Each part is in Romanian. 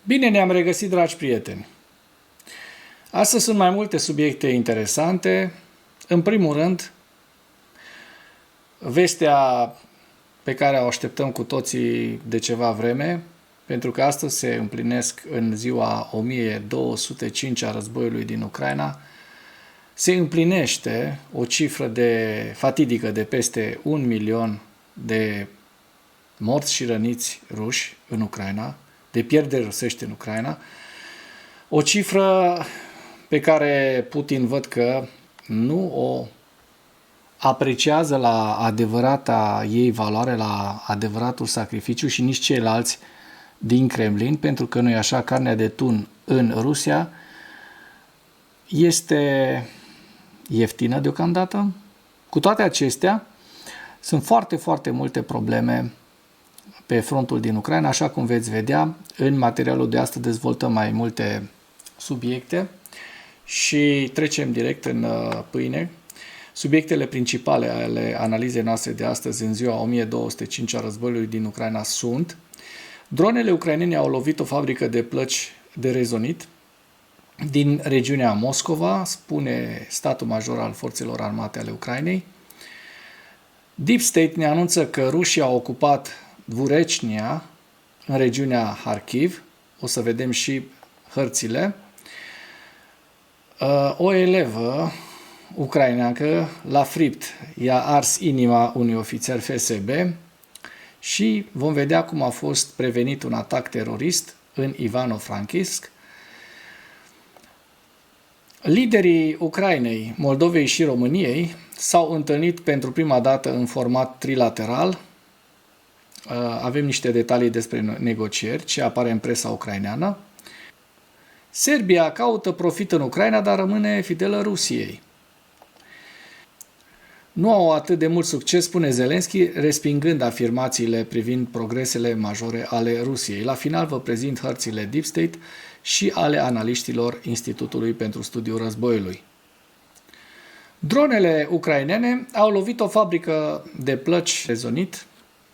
Bine ne-am regăsit, dragi prieteni! Astăzi sunt mai multe subiecte interesante. În primul rând, vestea pe care o așteptăm cu toții de ceva vreme, pentru că astăzi se împlinesc în ziua 1205 a războiului din Ucraina, se împlinește o cifră fatidică de peste 1 milion de morți și răniți ruși în Ucraina, de pierderi rusești în Ucraina, o cifră pe care Putin văd că nu o apreciază la adevărata ei valoare, la adevăratul sacrificiu și nici ceilalți din Kremlin, pentru că nu e așa, carnea de tun în Rusia este ieftină deocamdată. Cu toate acestea, sunt foarte, foarte multe probleme pe frontul din Ucraina, așa cum veți vedea. În materialul de astăzi dezvoltăm mai multe subiecte și trecem direct în pâine. Subiectele principale ale analizei noastre de astăzi, în ziua 1205 a războiului din Ucraina, sunt: dronele ucrainene au lovit o fabrică de plăci de rezonit din regiunea Moscova, spune statul major al forțelor armate ale Ucrainei. Deep State ne anunță că rușii au ocupat Dvurecnia în regiunea Kharkiv. O să vedem și hărțile. O elevă ucraineancă l-a fript, i-a ars inima unui ofițer FSB și vom vedea cum a fost prevenit un atac terorist în Ivano-Frankivsk. Liderii Ucrainei, Moldovei și României s-au întâlnit pentru prima dată în format trilateral. Avem niște detalii despre negocieri ce apare în presa ucraineană. Serbia caută profit în Ucraina, dar rămâne fidelă Rusiei. Nu au atât de mult succes, spune Zelensky, respingând afirmațiile privind progresele majore ale Rusiei. La final vă prezint hărțile Deep State și ale analiștilor Institutului pentru Studiul Războiului. Dronele ucrainene au lovit o fabrică de plăci rezonit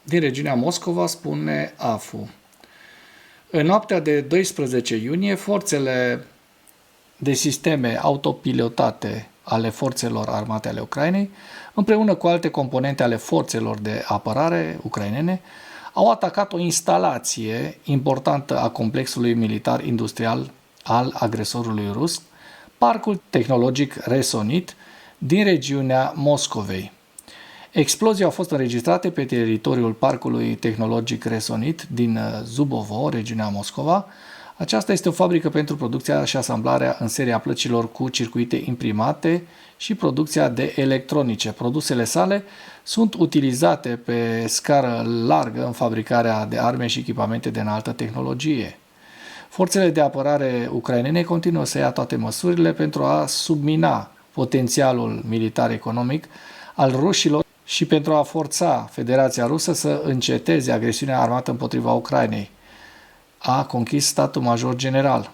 din regiunea Moscova, spune AFU. În noaptea de 12 iunie, forțele de sisteme autopilotate ale forțelor armate ale Ucrainei, împreună cu alte componente ale forțelor de apărare ucrainene, au atacat o instalație importantă a complexului militar-industrial al agresorului rus, Parcul Tehnologic Resonit din regiunea Moscovei. Explozii au fost înregistrate pe teritoriul Parcului Tehnologic Resonit din Zubovo, regiunea Moscova. Aceasta este o fabrică pentru producția și asamblarea în serie a plăcilor cu circuite imprimate și producția de electronice. Produsele sale sunt utilizate pe scară largă în fabricarea de arme și echipamente de înaltă tehnologie. Forțele de apărare ucrainene continuă să ia toate măsurile pentru a submina potențialul militar-economic al rușilor și pentru a forța Federația Rusă să înceteze agresiunea armată împotriva Ucrainei, a conchis statul major general.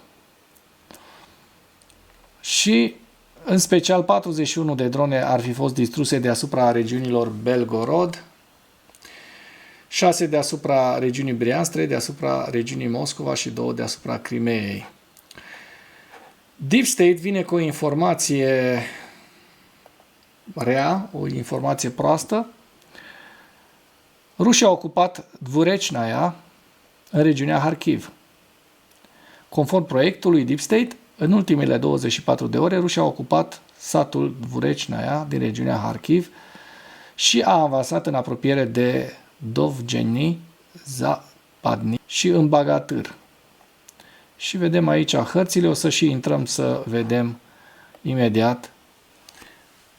Și, în special, 41 de drone ar fi fost distruse deasupra regiunilor Belgorod, 6 deasupra regiunii Briansk, 3 deasupra regiunii Moscova și 2 deasupra Crimeei. Deep State vine cu o informație rea, o informație proastă. Rusia a ocupat Dvurecnaia în regiunea Kharkiv. Conform proiectului Deep State, în ultimele 24 de ore, Rusia a ocupat satul Dvurecnaia din regiunea Kharkiv și a avansat în apropiere de Dovgeni, Zapadni și în Bagatâr. Și vedem aici hărțile, o să și intrăm să vedem imediat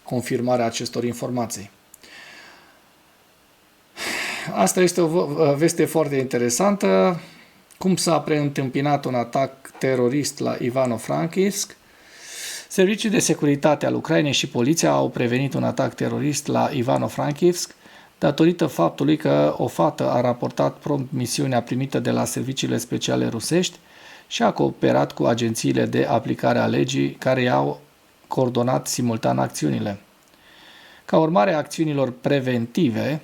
confirmarea acestor informații. Asta este o veste foarte interesantă. Cum s-a preîntâmpinat un atac terorist la Ivano-Frankivsk? Serviciul de securitate al Ucrainei și poliția au prevenit un atac terorist la Ivano-Frankivsk datorită faptului că o fată a raportat prompt misiunea primită de la serviciile speciale rusești și a cooperat cu agențiile de aplicare a legii care i-au coordonat simultan acțiunile. Ca urmare a acțiunilor preventive,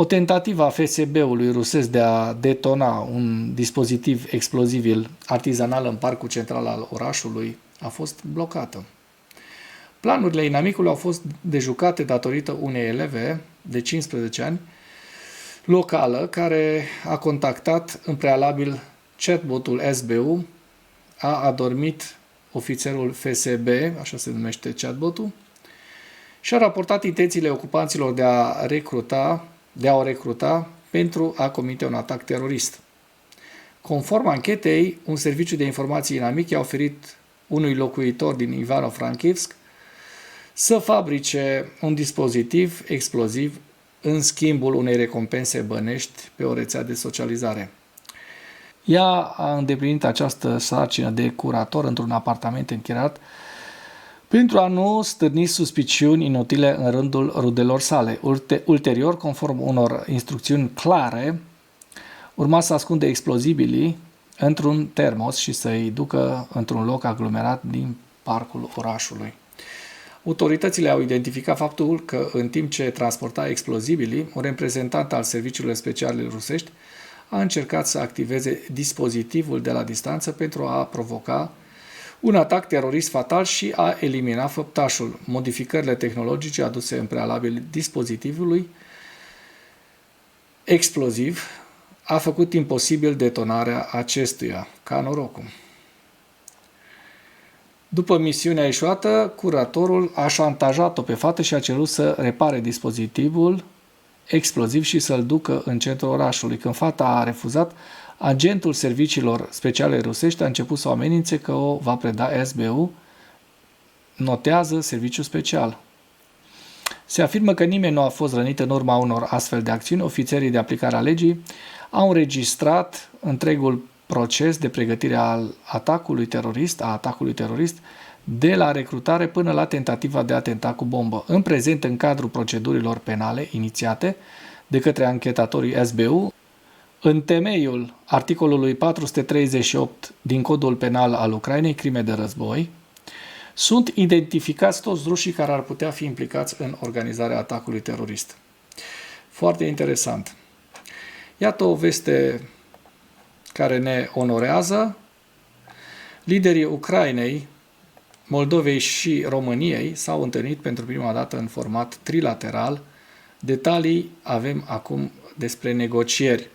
O tentativă a FSB-ului rusesc de a detona un dispozitiv explozibil artizanal în parcul central al orașului a fost blocată. Planurile inamicului au fost dejucate datorită unei eleve de 15 ani locală care a contactat în prealabil chatbotul SBU, a adormit ofițerul FSB, așa se numește chatbotul, și a raportat intențiile ocupanților de a o recruta pentru a comite un atac terorist. Conform anchetei, un serviciu de informații inamic i-a oferit unui locuitor din Ivano-Frankivsk să fabrice un dispozitiv exploziv în schimbul unei recompense bănești pe o rețea de socializare. Ea a îndeplinit această sarcină de curator într-un apartament închiriat pentru a nu stârni suspiciuni inutile în rândul rudelor sale. Ulterior, conform unor instrucțiuni clare, urma să ascunde explozibilii într-un termos și să-i ducă într-un loc aglomerat din parcul orașului. Autoritățile au identificat faptul că, în timp ce transporta explozibilii, un reprezentant al serviciilor speciale rusești a încercat să activeze dispozitivul de la distanță pentru a provoca un atac terorist fatal și a elimina făptașul. Modificările tehnologice aduse în prealabil dispozitivului exploziv a făcut imposibil detonarea acestuia, ca norocul. După misiunea eșuată, curatorul a șantajat-o pe fată și a cerut să repare dispozitivul exploziv și să-l ducă în centrul orașului. Când fata a refuzat, agentul serviciilor speciale rusești a început să o amenințe că o va preda SBU, notează serviciul special. Se afirmă că nimeni nu a fost rănit în urma unor astfel de acțiuni. Ofițerii de aplicare a legii au înregistrat întregul proces de pregătire al atacului terorist, de la recrutare până la tentativa de a atenta cu bombă. În prezent, în cadrul procedurilor penale inițiate de către anchetatorii SBU, în temeiul articolului 438 din Codul Penal al Ucrainei, crime de război, sunt identificați toți rușii care ar putea fi implicați în organizarea atacului terorist. Foarte interesant. Iată o veste care ne onorează. Liderii Ucrainei, Moldovei și României s-au întâlnit pentru prima dată în format trilateral. Detalii avem acum despre negocieri.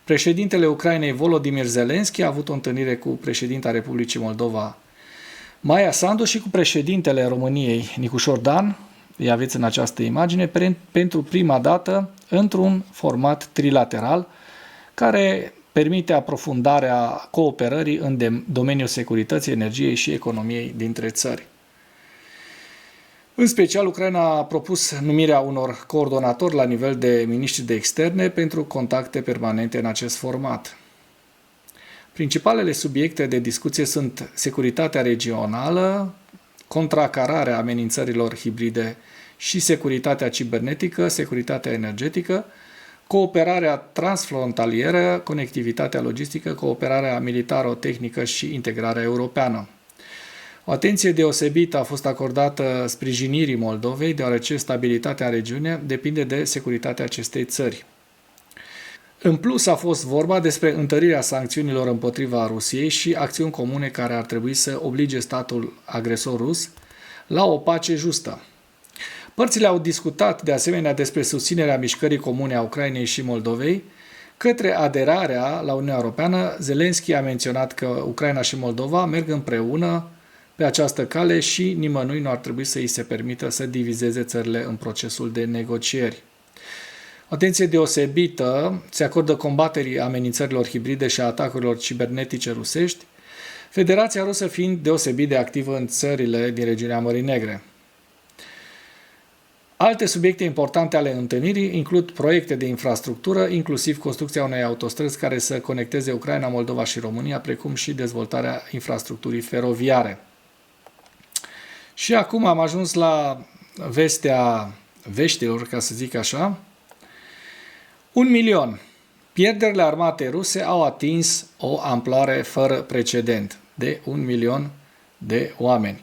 Președintele Ucrainei Volodymyr Zelensky a avut o întâlnire cu președinta Republicii Moldova Maia Sandu și cu președintele României Nicușor Dan, îi aveți în această imagine, pentru prima dată într-un format trilateral care permite aprofundarea cooperării în domeniul securității, energiei și economiei dintre țări. În special, Ucraina a propus numirea unor coordonatori la nivel de miniștri de externe pentru contacte permanente în acest format. Principalele subiecte de discuție sunt securitatea regională, contracararea amenințărilor hibride și securitatea cibernetică, securitatea energetică, cooperarea transfrontalieră, conectivitatea logistică, cooperarea militaro-tehnică și integrarea europeană. O atenție deosebită a fost acordată sprijinirii Moldovei, deoarece stabilitatea în regiune depinde de securitatea acestei țări. În plus, a fost vorba despre întărirea sancțiunilor împotriva Rusiei și acțiuni comune care ar trebui să oblige statul agresor rus la o pace justă. Părțile au discutat de asemenea despre susținerea mișcării comune a Ucrainei și Moldovei către aderarea la Uniunea Europeană. Zelensky a menționat că Ucraina și Moldova merg împreună pe această cale și nimănui nu ar trebui să îi se permită să divizeze țările în procesul de negocieri. O atenție deosebită se acordă combaterii amenințărilor hibride și a atacurilor cibernetice rusești, Federația Rusă fiind deosebit de activă în țările din regiunea Mării Negre. Alte subiecte importante ale întâlnirii includ proiecte de infrastructură, inclusiv construcția unei autostrăzi care să conecteze Ucraina, Moldova și România, precum și dezvoltarea infrastructurii feroviare. Și acum am ajuns la vestea veștilor, ca să zic așa. 1 milion. Pierderile armatei ruse au atins o amploare fără precedent de 1 milion de oameni.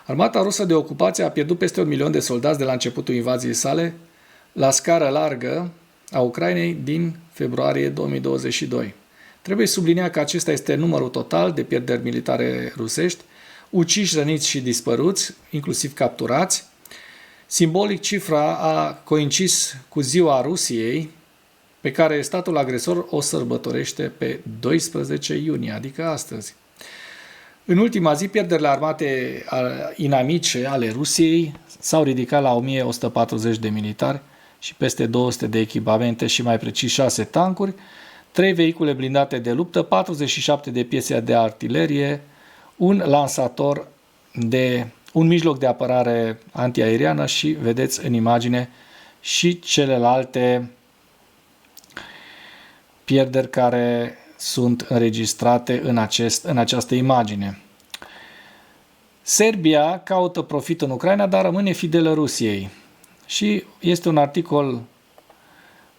Armata rusă de ocupație a pierdut peste 1 milion de soldați de la începutul invaziei sale la scară largă, a Ucrainei din februarie 2022. Trebuie subliniat că acesta este numărul total de pierderi militare rusești, uciși, răniți și dispăruți, inclusiv capturați. Simbolic, cifra a coincis cu ziua Rusiei, pe care statul agresor o sărbătorește pe 12 iunie, adică astăzi. În ultima zi, pierderile armate inamice ale Rusiei s-au ridicat la 1140 de militari și peste 200 de echipamente și mai precis 6 tancuri, 3 vehicule blindate de luptă, 47 de piese de artilerie, un mijloc de apărare antiaeriană și, vedeți în imagine, și celelalte pierderi care sunt înregistrate în această imagine. Serbia caută profit în Ucraina, dar rămâne fidelă Rusiei. Și este un articol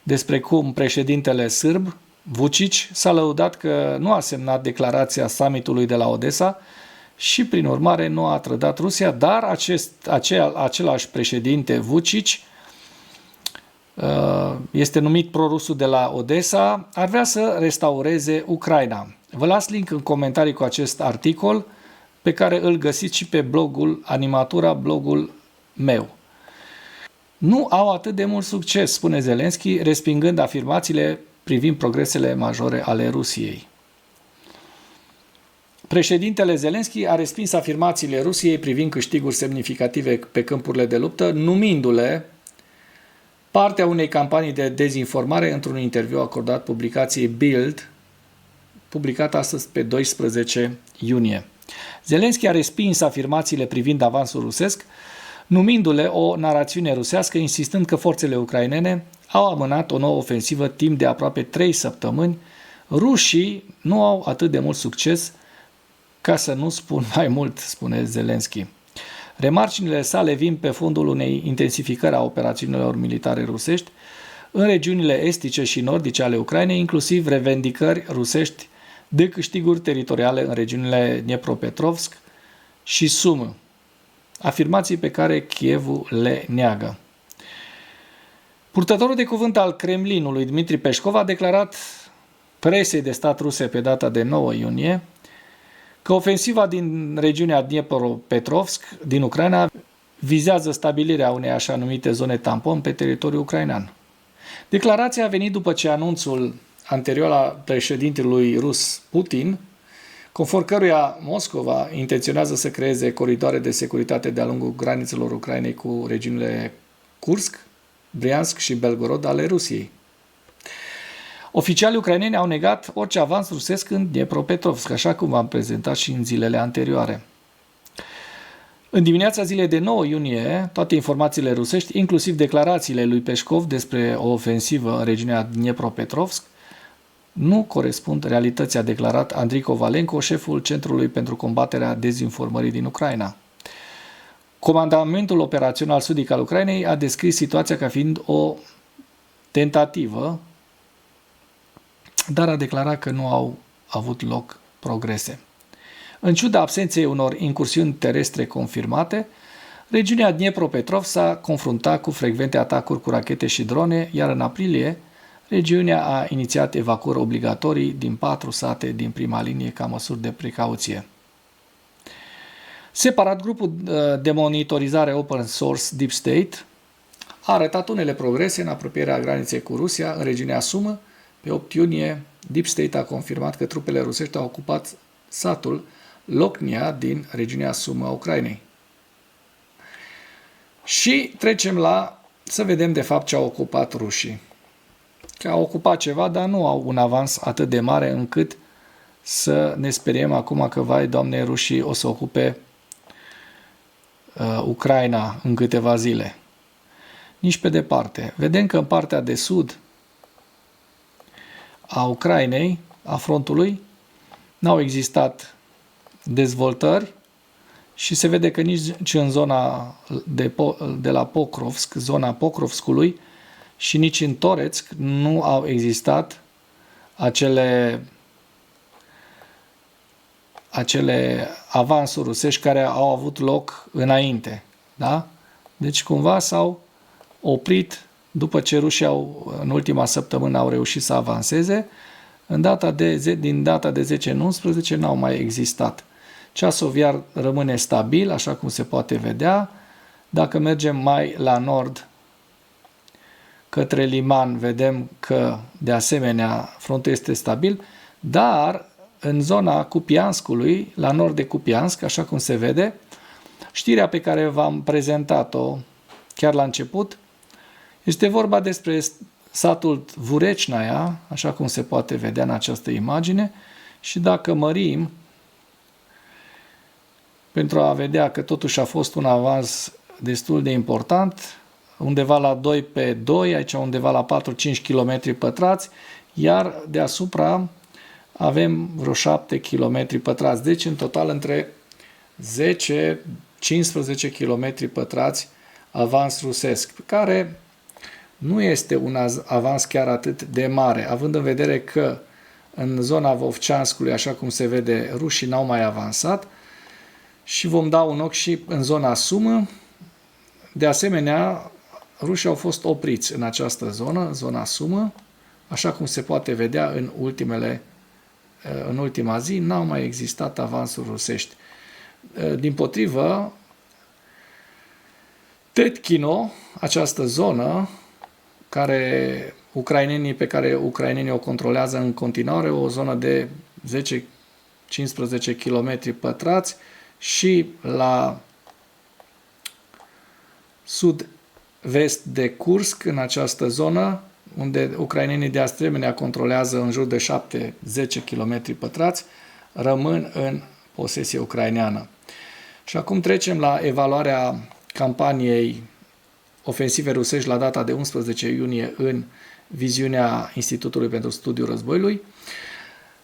despre cum președintele sârb, Vučić, s-a lăudat că nu a semnat declarația summitului de la Odessa și, prin urmare, nu a trădat Rusia, dar același președinte Vučić, este numit prorusul de la Odessa, ar vrea să restaureze Ucraina. Vă las link în comentarii cu acest articol, pe care îl găsiți și pe blogul Animatura, blogul meu. Nu au atât de mult succes, spune Zelenski, respingând afirmațiile privind progresele majore ale Rusiei. Președintele Zelenski a respins afirmațiile Rusiei privind câștiguri semnificative pe câmpurile de luptă, numindu-le partea unei campanii de dezinformare într-un interviu acordat publicației Bild, publicat astăzi pe 12 iunie. Zelenski a respins afirmațiile privind avansul rusesc, numindu-le o narațiune rusească, insistând că forțele ucrainene au amânat o nouă ofensivă timp de aproape 3 săptămâni. Rușii nu au atât de mult succes, ca să nu spun mai mult, spune Zelenski. Remarcile sale vin pe fondul unei intensificări a operațiunilor militare rusești în regiunile estice și nordice ale Ucrainei, inclusiv revendicări rusești de câștiguri teritoriale în regiunile Dnepropetrovsk și Sumă, afirmații pe care Kievul le neagă. Purtătorul de cuvânt al Kremlinului, Dmitri Peskov, a declarat presei de stat ruse pe data de 9 iunie că ofensiva din regiunea Dnepropetrovsk din Ucraina vizează stabilirea unei așa numite zone tampon pe teritoriul ucrainean. Declarația a venit după ce anunțul anterior al președintelui rus Putin, conform căruia Moscova intenționează să creeze coridoare de securitate de-a lungul granițelor Ucrainei cu regiunile Kursk, Briansk și Belgorod ale Rusiei. Oficialii ucraineni au negat orice avans rusesc în Dnepropetrovsk, așa cum v-am prezentat și în zilele anterioare. În dimineața zilei de 9 iunie, toate informațiile rusești, inclusiv declarațiile lui Peskov despre o ofensivă în regiunea Dnepropetrovsk, nu corespund realității, a declarat Andrei Kovalenko, șeful Centrului pentru combaterea dezinformării din Ucraina. Comandamentul operațional sudic al Ucrainei a descris situația ca fiind o tentativă, dar a declarat că nu au avut loc progrese. În ciuda absenței unor incursiuni terestre confirmate, regiunea Dnepropetrovsk s-a confruntat cu frecvente atacuri cu rachete și drone, iar în aprilie, regiunea a inițiat evacuări obligatorii din 4 sate din prima linie ca măsuri de precauție. Separat, grupul de monitorizare open source Deep State a arătat unele progrese în apropierea graniței cu Rusia în regiunea Sumă. Pe 8 iunie, Deep State a confirmat că trupele rusești au ocupat satul Locnia din regiunea Sumă a Ucrainei. Și trecem să vedem de fapt ce au ocupat rușii. Că au ocupat ceva, dar nu au un avans atât de mare încât să ne speriem acum că, vai, Doamne, rușii o să ocupe Ucraina în câteva zile. Nici pe departe. Vedem că în partea de sud a Ucrainei, a frontului, n-au existat dezvoltări și se vede că nici în zona de la Pokrovsk, zona Pokrovskului, și nici în Toretsk nu au existat acele avansuri rusești care au avut loc înainte. Da? Deci cumva s-au oprit după ce rușii în ultima săptămână au reușit să avanseze, din data de 10 în 11 n-au mai existat. Ceasul iar rămâne stabil, așa cum se poate vedea. Dacă mergem mai la nord, către Liman, vedem că, de asemenea, frontul este stabil, dar în zona Kupianskului, la nord de Kupiansk, așa cum se vede, știrea pe care v-am prezentat-o chiar la început, este vorba despre satul Vurecnaia, așa cum se poate vedea în această imagine, și dacă mărim, pentru a vedea că totuși a fost un avans destul de important, undeva la 2 pe 2, aici undeva la 4-5 km pătrați, iar deasupra avem vreo 7 km pătrați, deci în total între 10-15 km pătrați avans rusesc, care nu este un avans chiar atât de mare, având în vedere că în zona Vovceanskului, așa cum se vede, rușii n-au mai avansat, și vom da un ochi și în zona Sumă. De asemenea, rușii au fost opriți în această zonă, zona Sumă, așa cum se poate vedea în ultima zi, n-au mai existat avansuri rusești. Dimpotrivă, Tetkino, această zonă pe care ucrainenii o controlează în continuare, o zonă de 10-15 km pătrați, și la sud-vest de Kursk, în această zonă, unde ucrainenii de asemenea controlează în jur de 7-10 km pătrați, rămân în posesie ucraineană. Și acum trecem la evaluarea campaniei ofensive rusești la data de 11 iunie în viziunea Institutului pentru Studiul Războiului.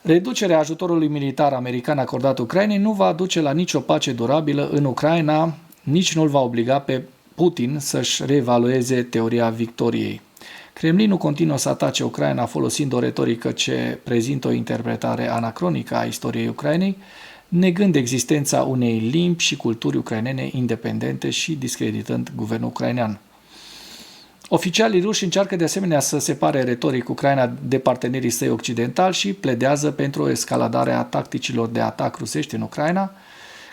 Reducerea ajutorului militar american acordat Ucrainei nu va duce la nicio pace durabilă în Ucraina, nici nu îl va obliga pe Putin să-și reevalueze teoria victoriei. Kremlinul continuă să atace Ucraina folosind o retorică ce prezintă o interpretare anacronică a istoriei Ucrainei, negând existența unei limbi și culturi ucrainene independente și discreditând guvernul ucrainean. Oficialii ruși încearcă de asemenea să separe retoric Ucraina de partenerii săi occidentali și pledează pentru o escaladare a tacticilor de atac rusești în Ucraina,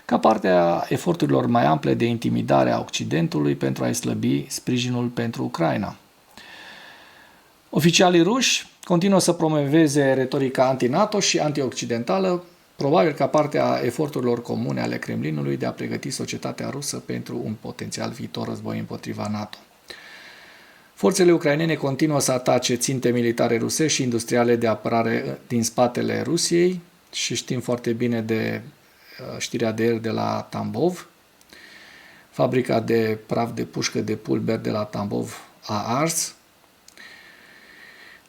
ca parte a eforturilor mai ample de intimidare a Occidentului pentru a-i slăbi sprijinul pentru Ucraina. Oficialii ruși continuă să promoveze retorica anti-NATO și anti-occidentală, probabil ca parte a eforturilor comune ale Kremlinului de a pregăti societatea rusă pentru un potențial viitor război împotriva NATO. Forțele ucrainene continuă să atace ținte militare rusești și industriale de apărare din spatele Rusiei și știm foarte bine de știrea de ieri de la Tambov. Fabrica de praf de pușcă de pulber de la Tambov a ars.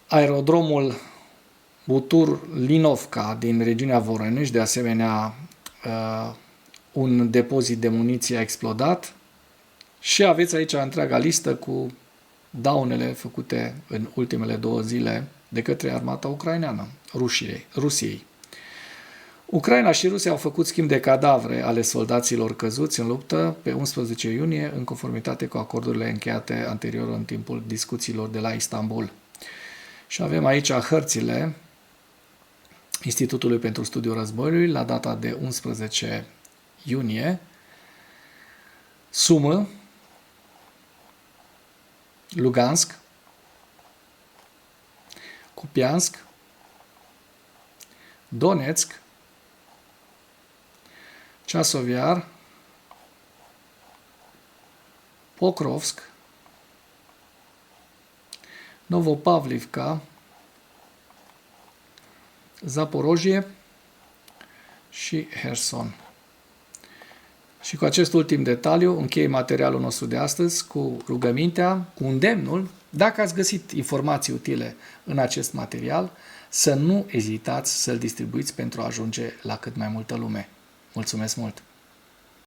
Aerodromul Butur-Linovka din regiunea Voronezh, de asemenea, un depozit de muniție a explodat. Și aveți aici întreaga listă cu daunele făcute în ultimele 2 zile de către armata ucraineană, Rusiei. Ucraina și Rusia au făcut schimb de cadavre ale soldaților căzuți în luptă pe 11 iunie, în conformitate cu acordurile încheiate anterior în timpul discuțiilor de la Istanbul. Și avem aici hărțile Institutului pentru Studiul Războiului la data de 11 iunie. Sumă, Lugansk, Kupiansk, Donetsk, Ceasov Iar, Pokrovsk, Novopavlivka, Zaporojie și Herson. Și cu acest ultim detaliu închei materialul nostru de astăzi cu rugămintea, cu îndemnul, dacă ați găsit informații utile în acest material, să nu ezitați să-l distribuiți pentru a ajunge la cât mai multă lume. Mulțumesc mult!